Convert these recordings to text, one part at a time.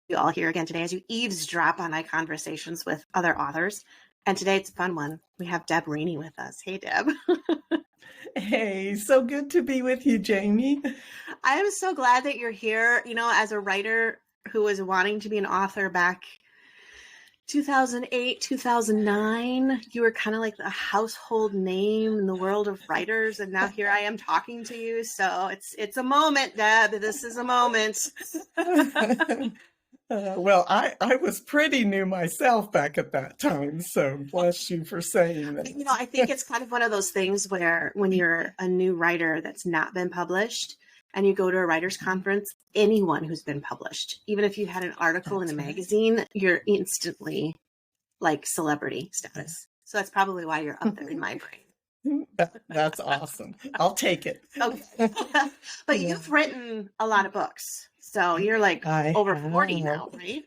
you all here again today as you eavesdrop on my conversations with other authors. And today it's a fun one. We have Deb Raney with us. Hey, Deb. Hey, so good to be with you, Jamie. I am so glad that you're here. You know, as a writer who was wanting to be an author back 2008, 2009, you were kind of like a household name in the world of writers. And now here I am talking to you. So it's a moment, Deb. This is a moment. Well, I was pretty new myself back at that time, so bless you for saying that. You know, I think it's kind of one of those things where when you're a new writer that's not been published and you go to a writer's conference, anyone who's been published, even if you had an article in a magazine, you're instantly like celebrity status. So that's probably why you're up there in my brain. That's awesome. I'll take it. Okay. But you've written a lot of books. So you're like over 40 now, right?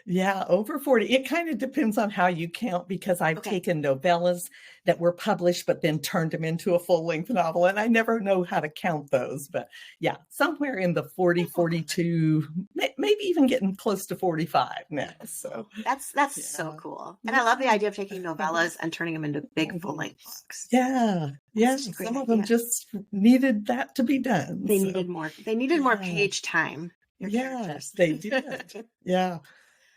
Yeah, over 40. It kind of depends on how you count, because I've taken novellas that were published, but then turned them into a full-length novel. And I never know how to count those. But yeah, somewhere in the 40, 42, maybe even getting close to 45 now. So that's so cool. And I love the idea of taking novellas and turning them into big full-length books. Yeah. Yes. Some of them just needed that to be done. They needed more. They needed more page time. Yes, they did. Yeah.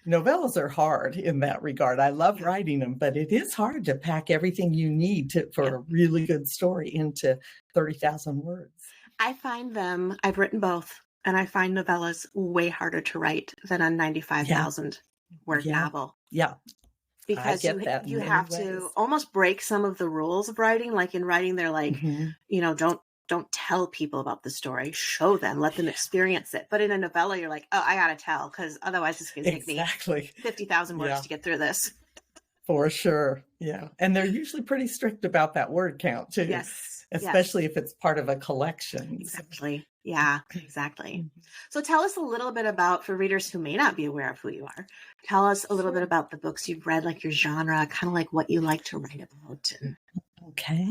Novellas are hard in that regard. I love writing them, but it is hard to pack everything you need for a really good story into 30,000 words. I find them, I've written both, and I find novellas way harder to write than a 95,000 word novel. Yeah. Because you have to almost break some of the rules of writing. Like in writing, they're like, you know, don't tell people about the story, show them, let them experience it. But in a novella, you're like, oh, I got to tell, because otherwise it's going to take me 50,000 words to get through this. For sure. Yeah. And they're usually pretty strict about that word count too. Yes. Especially if it's part of a collection. Exactly. Yeah, exactly. So tell us a little bit about, for readers who may not be aware of who you are, tell us a little bit about the books you've read, like your genre, kind of like what you like to write about. Okay.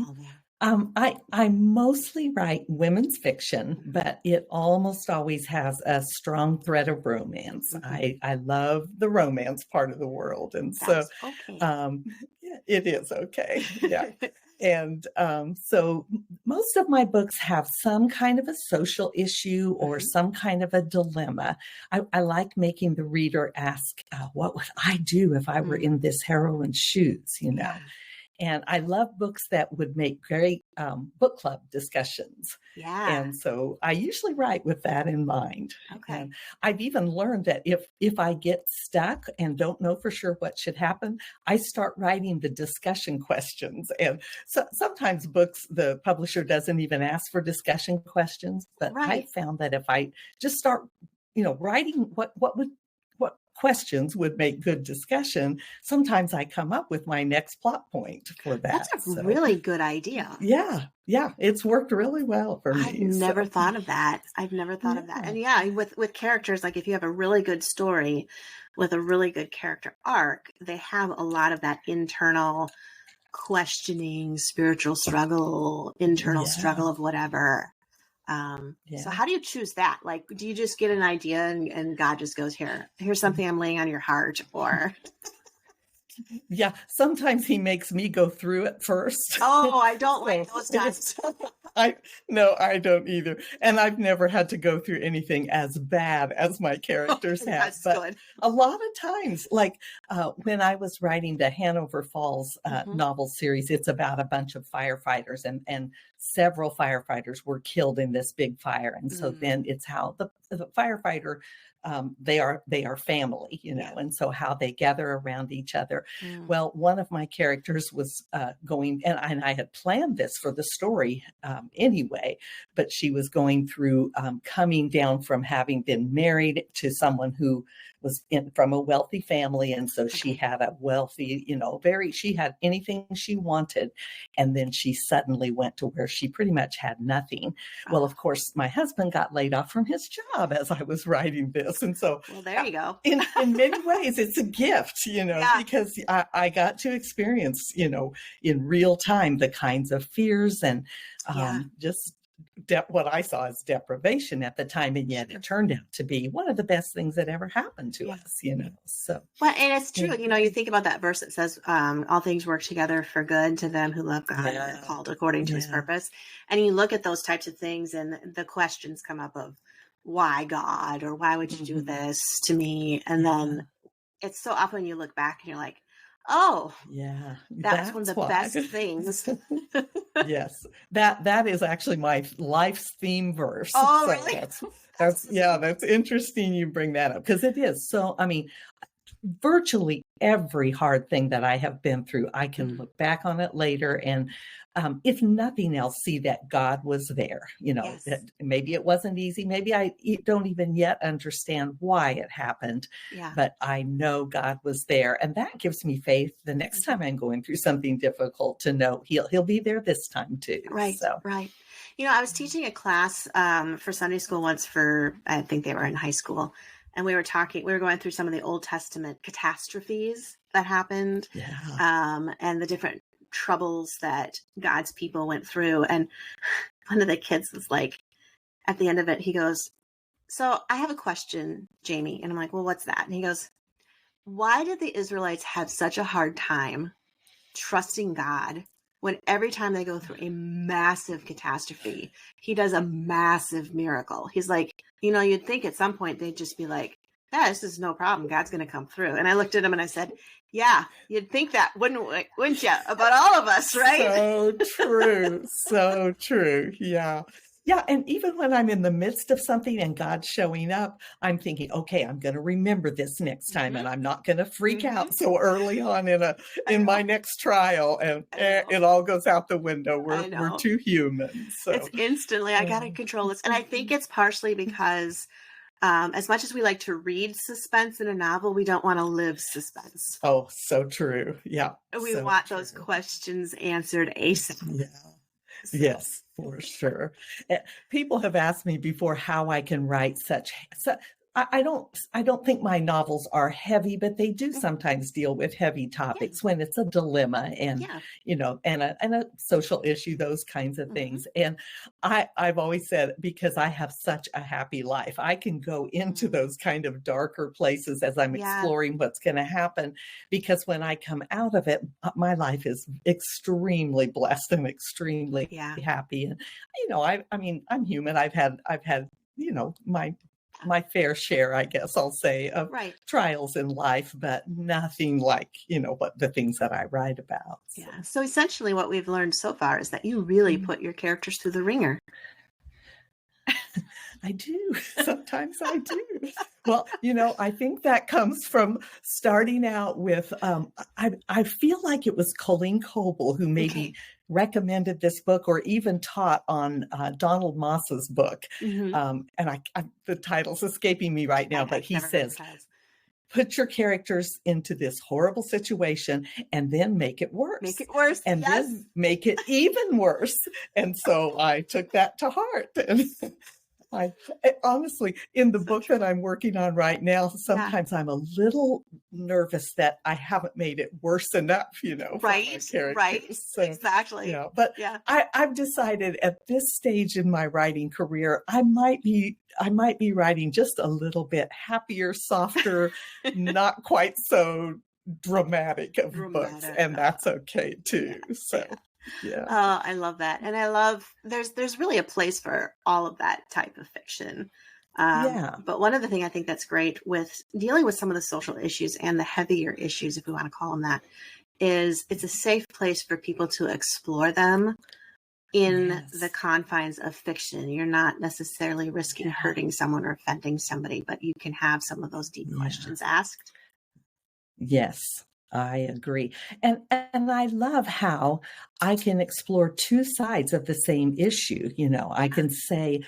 I mostly write women's fiction, but it almost always has a strong thread of romance. I love the romance part of the world. And it is okay. Yeah. And so most of my books have some kind of a social issue or some kind of a dilemma. I like making the reader ask, what would I do if I were in this heroine's shoes, you know? And I love books that would make great book club discussions. Yeah. And so I usually write with that in mind. Okay. And I've even learned that if I get stuck and don't know for sure what should happen, I start writing the discussion questions. And so sometimes books, the publisher doesn't even ask for discussion questions. But I found that if I just start, writing what questions would make good discussion, sometimes I come up with my next plot point for that. That's a really good idea. Yeah. It's worked really well for me. I've never thought of that. And with characters, like if you have a really good story with a really good character arc, they have a lot of that internal questioning, spiritual struggle, internal struggle of whatever. So how do you choose that? Like, do you just get an idea and God just goes, here's something I'm laying on your heart, or? Yeah. Sometimes he makes me go through it first. Oh, I don't like those times. No, I don't either. And I've never had to go through anything as bad as my characters have. That's good. A lot of times, like when I was writing the Hanover Falls novel series, it's about a bunch of firefighters and several firefighters were killed in this big fire. And so then it's how the firefighter, they are family, and so how they gather around each other. Well, one of my characters was going, and I had planned this for the story anyway, but she was going through coming down from having been married to someone who was from a wealthy family. And so she had a wealthy, she had anything she wanted. And then she suddenly went to where she pretty much had nothing. Well, of course, my husband got laid off from his job as I was writing this. And so there you go. In many ways, it's a gift, because I got to experience, in real time, the kinds of fears and just what I saw as deprivation at the time, and yet it turned out to be one of the best things that ever happened to us, So, well, and it's true. You think about that verse that says, all things work together for good to them who love God and are called according to his purpose. And you look at those types of things and the questions come up of why God, or why would you do this to me? And then it's so often you look back and you're like, oh, yeah, that's one of the best things. Yes, that is actually my life's theme verse. Oh, so really? That's interesting you bring that up, because it is. So, I mean, virtually every hard thing that I have been through, I can look back on it later and, if nothing else, see that God was there. That maybe it wasn't easy. Maybe I don't even yet understand why it happened, but I know God was there. And that gives me faith the next time I'm going through something difficult to know he'll be there this time too. Right. I was teaching a class for Sunday school once I think they were in high school. And we were going through some of the Old Testament catastrophes that happened, and the different troubles that God's people went through. And one of the kids was like, at the end of it, he goes, so I have a question, Jamie. And I'm like, well, what's that? And he goes, why did the Israelites have such a hard time trusting God when every time they go through a massive catastrophe, he does a massive miracle? He's like, you'd think at some point they'd just be like, yeah, this is no problem. God's going to come through. And I looked at him and I said, yeah, you'd think that, wouldn't you? About all of us, right? So true. So true. Yeah. Yeah. And even when I'm in the midst of something and God's showing up, I'm thinking, okay, I'm going to remember this next time, and I'm not going to freak out so early on in my next trial, and it all goes out the window. We're too human. So it's instantly, I got to control this. And I think it's partially because as much as we like to read suspense in a novel, we don't want to live suspense. Oh, so true. Yeah. We want those questions answered ASAP. Yeah. So. Yes, for sure. People have asked me before how I can write such I don't think my novels are heavy, but they do sometimes deal with heavy topics when it's a dilemma and, and a social issue, those kinds of things. And I've always said, because I have such a happy life, I can go into those kind of darker places as I'm exploring what's going to happen, because when I come out of it, my life is extremely blessed and extremely happy. And, I'm human. I've had, my fair share, I guess I'll say, of trials in life, but nothing like, what the things that I write about. So. Yeah. So essentially what we've learned so far is that you really put your characters through the ringer. I do. Sometimes I do. Well, I think that comes from starting out with, I feel like it was Colleen Coble who maybe recommended this book, or even taught on Donald Moss's book. And the title's escaping me right now, but he says, put your characters into this horrible situation and then make it worse. Make it worse. And then make it even worse. And so I took that to heart. And I honestly, in the book that I'm working on right now, sometimes I'm a little nervous that I haven't made it worse enough, Right. So, exactly. But I've decided at this stage in my writing career, I might be writing just a little bit happier, softer, not quite so dramatic of books, and that's okay too. So. Yeah. Oh, I love that. And I love there's really a place for all of that type of fiction. But one of the things I think that's great with dealing with some of the social issues and the heavier issues, if we want to call them that, is it's a safe place for people to explore them in the confines of fiction. You're not necessarily risking hurting someone or offending somebody, but you can have some of those deep questions asked. Yes. I agree. And I love how I can explore two sides of the same issue. I can say,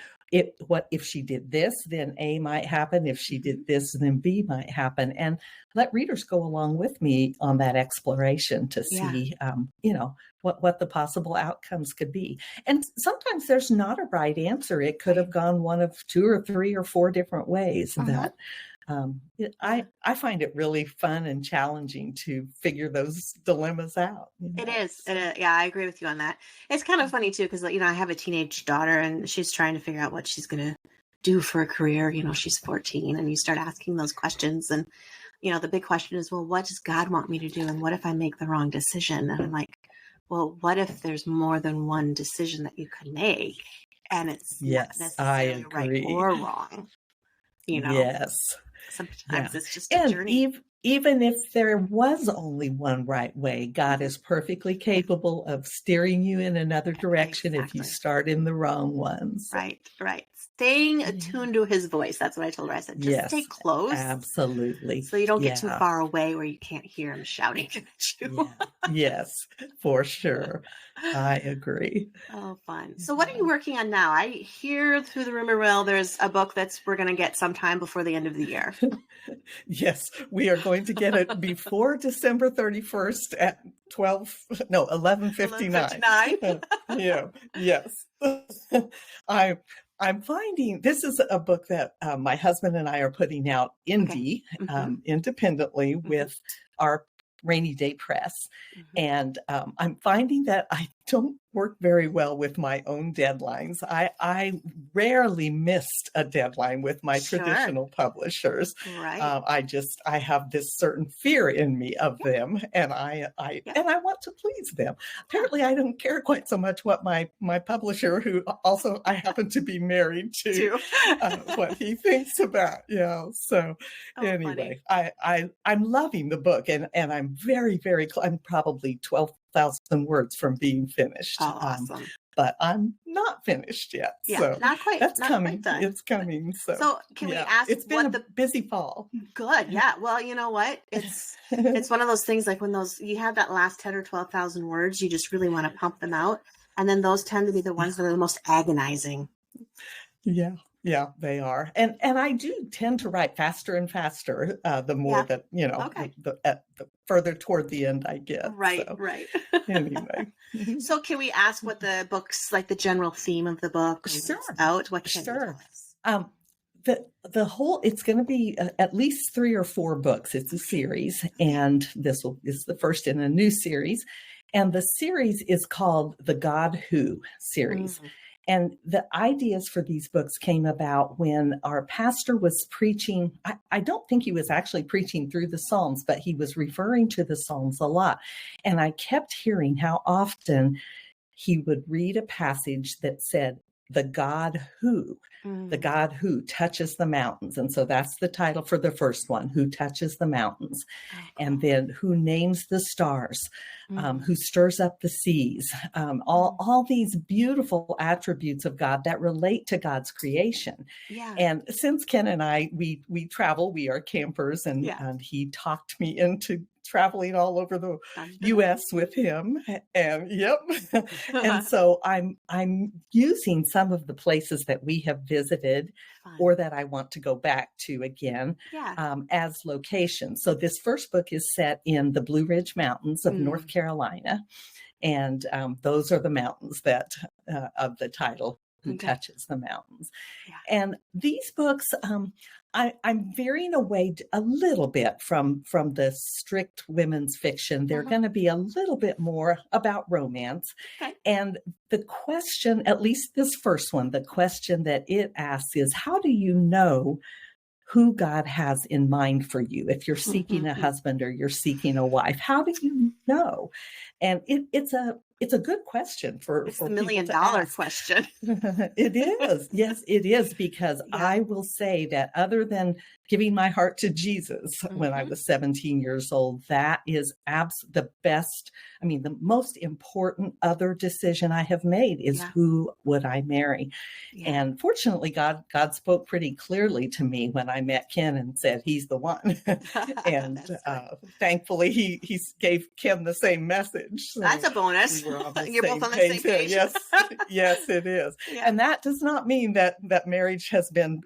what if she did this, then A might happen. If she did this, then B might happen. And let readers go along with me on that exploration to see, what the possible outcomes could be. And sometimes there's not a right answer. It could have gone one of two or three or four different ways that I find it really fun and challenging to figure those dilemmas out. It is. Yeah, I agree with you on that. It's kind of funny too, because I have a teenage daughter and she's trying to figure out what she's going to do for a career. She's 14, and you start asking those questions, and the big question is, well, what does God want me to do, and what if I make the wrong decision? And I'm like, well, what if there's more than one decision that you could make, and it's not necessarily right or wrong? Yes. Sometimes it's just a journey. Even if there was only one right way, God is perfectly capable of steering you in another direction if you start in the wrong ones. Right. Staying attuned to his voice. That's what I told her. I said, just stay close. Absolutely. So you don't get too far away where you can't hear him shouting at you. Yes, for sure. I agree. Oh, fun. So what are you working on now? I hear through the rumor mill there's a book we're going to get sometime before the end of the year. Yes, we are going to get it before December 31st at 11:59. Yes. I'm finding this is a book that my husband and I are putting out independently with our Rainy Day Press. And I'm finding that I don't work very well with my own deadlines. I rarely missed a deadline with my traditional publishers. Right. I have this certain fear in me of them, and I want to please them. Apparently, I don't care quite so much what my publisher, who also I happen to be married to, what he thinks about. So anyway, I'm loving the book, and I'm very, very I'm probably 12,000 words from being finished. Oh, awesome. But I'm not finished yet. Yeah, so not quite. That's not coming. Quite done. It's coming. So can we ask? It's been a busy fall. Good. Yeah. Well, you know what? It's one of those things, like when you have that last 10 or 12,000 words, you just really want to pump them out, and then those tend to be the ones that are the most agonizing. Yeah, they are. And I do tend to write faster and faster the more that, the further toward the end I get. Right. Anyway. So can we ask what the book's, like the general theme of the book is about? What can you tell us? The whole, it's going to be at least 3 or 4 books. It's a series, and this is the first in a new series. And the series is called the God Who series. And the ideas for these books came about when our pastor was preaching. I don't think he was actually preaching through the Psalms, but he was referring to the Psalms a lot. And I kept hearing how often he would read a passage that said, the God who touches the mountains. And so that's the title for the first one, Who Touches the Mountains. And then who names the stars, who stirs up the seas, all these beautiful attributes of God that relate to God's creation. Yeah. And since Ken and I, we travel, we are campers, and he talked me into traveling all over the U.S. with him, and and so I'm using some of the places that we have visited or that I want to go back to again as locations. So this first book is set in the Blue Ridge Mountains of North Carolina, and those are the mountains that of the title, Who Touches the Mountains. And these books, I'm veering away a little bit from the strict women's fiction. They're going to be a little bit more about romance. And the question, at least this first one, the question that it asks is, how do you know who God has in mind for you? If you're seeking a husband or you're seeking a wife, how do you know? And it's a good question for $1 million question. It is. Yes, it is, because I will say that other than giving my heart to Jesus when I was 17 years old, that is the best. I mean, the most important other decision I have made is who would I marry? And fortunately, God spoke pretty clearly to me when I met Ken and said, he's the one. And thankfully, he gave Ken the same message. So that's a bonus. You're both on the same page. Yes, it is. And that does not mean that marriage has been,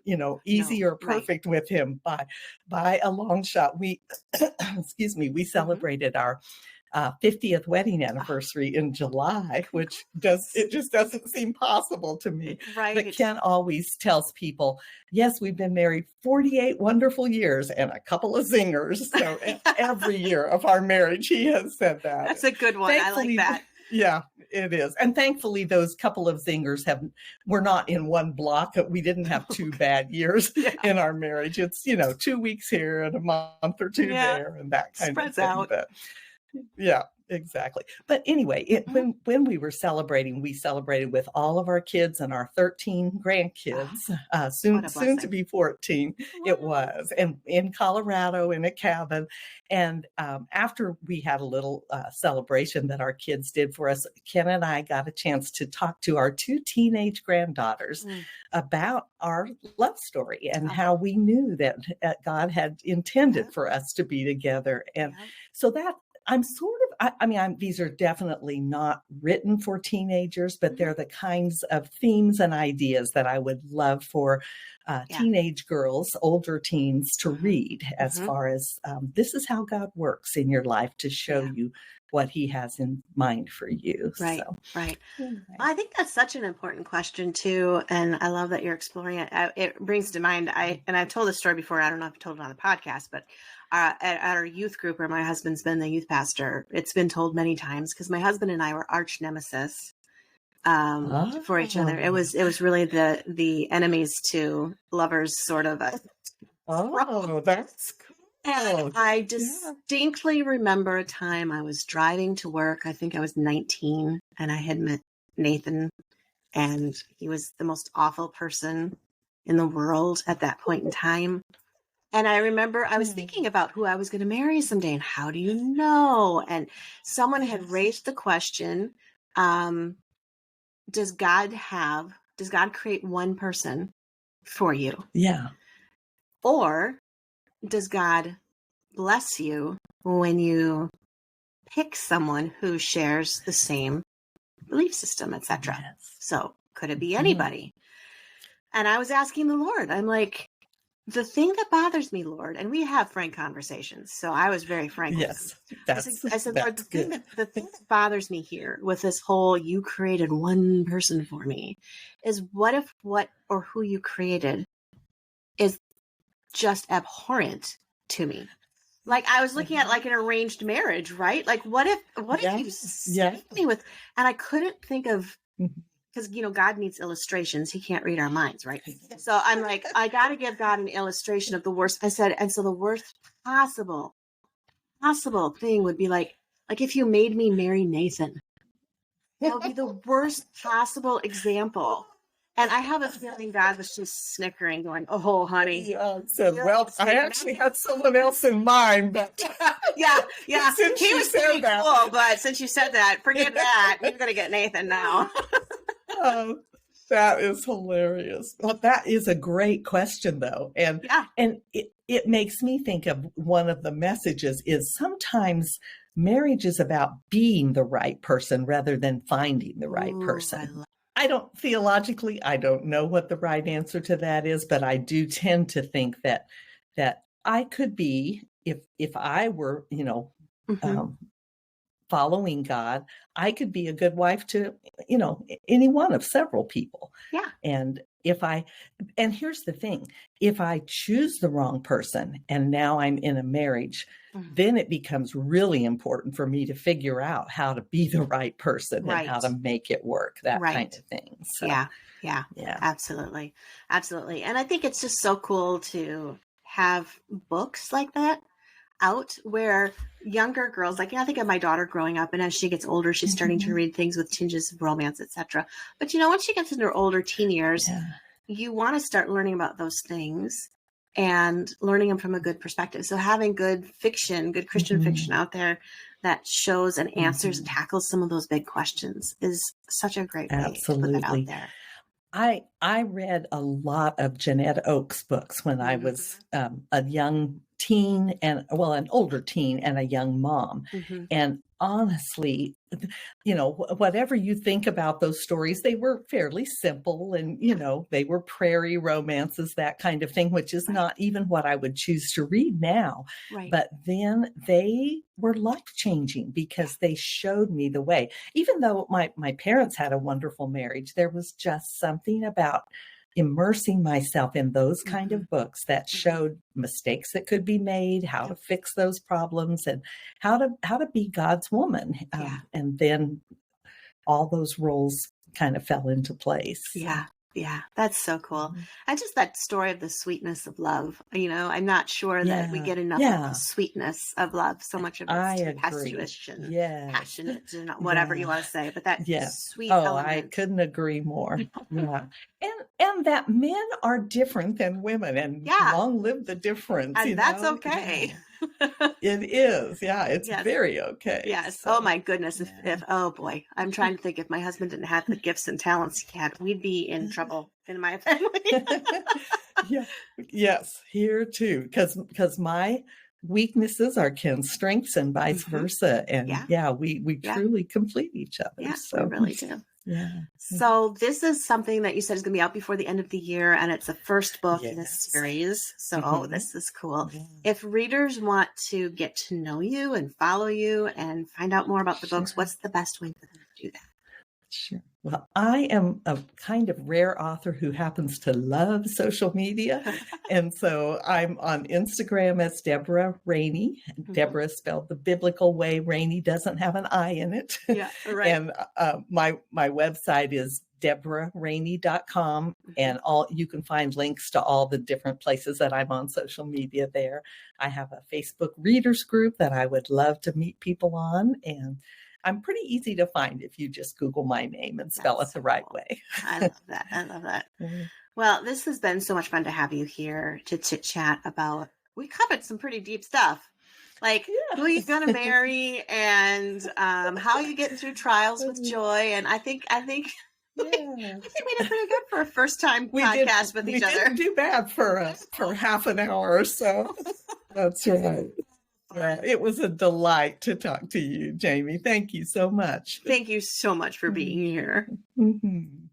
easy or perfect with him by a long shot. We, we celebrated our 50th wedding anniversary in July, which just doesn't seem possible to me. Right. But Ken always tells people, yes, we've been married 48 wonderful years and a couple of zingers. So every year of our marriage, he has said that. That's a good one. Thankfully, I like that. Yeah, it is. And thankfully, those couple of zingers we're not in one block. We didn't have 2 bad years in our marriage. It's, 2 weeks here and a month or 2 there and that kind Spreads of thing. out. But, yeah, exactly. But anyway, when we were celebrating, we celebrated with all of our kids and our 13 grandkids, soon to be 14. It was, and in Colorado in a cabin. And after we had a little celebration that our kids did for us, Ken and I got a chance to talk to our 2 teenage granddaughters about our love story and how we knew that God had intended for us to be together. And so that I'm sort of, these are definitely not written for teenagers, but they're the kinds of themes and ideas that I would love for teenage girls, older teens to read as far as this is how God works in your life to show you what he has in mind for you. Right, so, right. Anyway. I think that's such an important question too. And I love that you're exploring it. It brings to mind, I've told this story before. I don't know if I've told it on the podcast, but at our youth group where my husband's been the youth pastor, it's been told many times because my husband and I were arch nemesis for each other. It was really the enemies to lovers sort of. That's cool. And I distinctly remember a time I was driving to work. I think I was 19 and I had met Nathan, and he was the most awful person in the world at that point in time. And I remember I was thinking about who I was going to marry someday and how do you know? And someone had raised the question, does God create one person for you? Yeah. Or does God bless you when you pick someone who shares the same belief system, etc.? Yes. So could it be anybody? And I was asking the Lord, I'm like, the thing that bothers me, Lord, and we have frank conversations, so I was very frank. Yes, I said, Lord, the thing that bothers me here with this whole you created one person for me is what if who you created is just abhorrent to me. Like I was looking at like an arranged marriage, right? Like what if you stick me with, and I couldn't think of, because God needs illustrations. He can't read our minds, right? So I'm like, I got to give God an illustration of the worst. I said, and so the worst possible thing would be like if you made me marry Nathan, that would be the worst possible example. And I have a feeling God was just snickering, going, "Oh, honey." Said, well, I actually had someone else in mind, but yeah. Since He was pretty cool, but since you said that, forget that. You're gonna get Nathan now. That is hilarious. Well, that is a great question, though, and it makes me think of one of the messages is sometimes marriage is about being the right person rather than finding the right person. I don't know what the right answer to that is, but I do tend to think that I could be, if I were, following God, I could be a good wife to, any one of several people. Yeah. And here's the thing, if I choose the wrong person and now I'm in a marriage, then it becomes really important for me to figure out how to be the right person and how to make it work, that kind of thing. So, yeah, absolutely. Absolutely. And I think it's just so cool to have books like that out where younger girls, like I think of my daughter growing up, and as she gets older, she's starting to read things with tinges of romance, etc. But once she gets into her older teen years, you want to start learning about those things and learning them from a good perspective. So having good fiction, good Christian fiction out there that shows and answers and tackles some of those big questions is such a great way to put that out there. I read a lot of Jeanette Oakes books when I was a young teen an older teen and a young mom. And honestly, whatever you think about those stories, they were fairly simple and, they were prairie romances, that kind of thing, which is not even what I would choose to read now. Right. But then they were life-changing because they showed me the way. Even though my parents had a wonderful marriage, there was just something about immersing myself in those kind of books that showed mistakes that could be made, how to fix those problems, and how to be God's woman. And then all those roles kind of fell into place. Yeah, that's so cool. And just that story of the sweetness of love. I'm not sure that we get enough of the sweetness of love. So much of it's tempestuous and passionate and whatever you want to say, but that sweet element. I couldn't agree more. And that men are different than women, and long live the difference. And that's okay. It is. Yeah, it's very okay. Yes. So, oh my goodness. If oh boy, I'm trying to think, if my husband didn't have the gifts and talents he had, we'd be in trouble in my family. Yes, here too. Because my weaknesses are Ken's strengths and vice versa. And we truly complete each other. Yeah, so we really do. Yeah. So this is something that you said is going to be out before the end of the year, and it's the first book in this series. So this is cool. Yeah. If readers want to get to know you and follow you and find out more about the books, what's the best way for them to do that? Sure. Well, I am a kind of rare author who happens to love social media. And so I'm on Instagram as Deb Raney. Deborah spelled the biblical way. Raney doesn't have an I in it. Yeah, right. And my website is DebRaNey.com, and you can find links to all the different places that I'm on social media there. I have a Facebook readers group that I would love to meet people on, and I'm pretty easy to find if you just Google my name and spell it the right way. I love that. Well, this has been so much fun to have you here to chit chat about. We covered some pretty deep stuff, like who you're gonna marry and how you get through trials with joy. And I think we did pretty good for a first time podcast with each other. We didn't do bad for half an hour or so. That's right. Yeah, it was a delight to talk to you, Jamie. Thank you so much. Thank you so much for being here. Mm-hmm.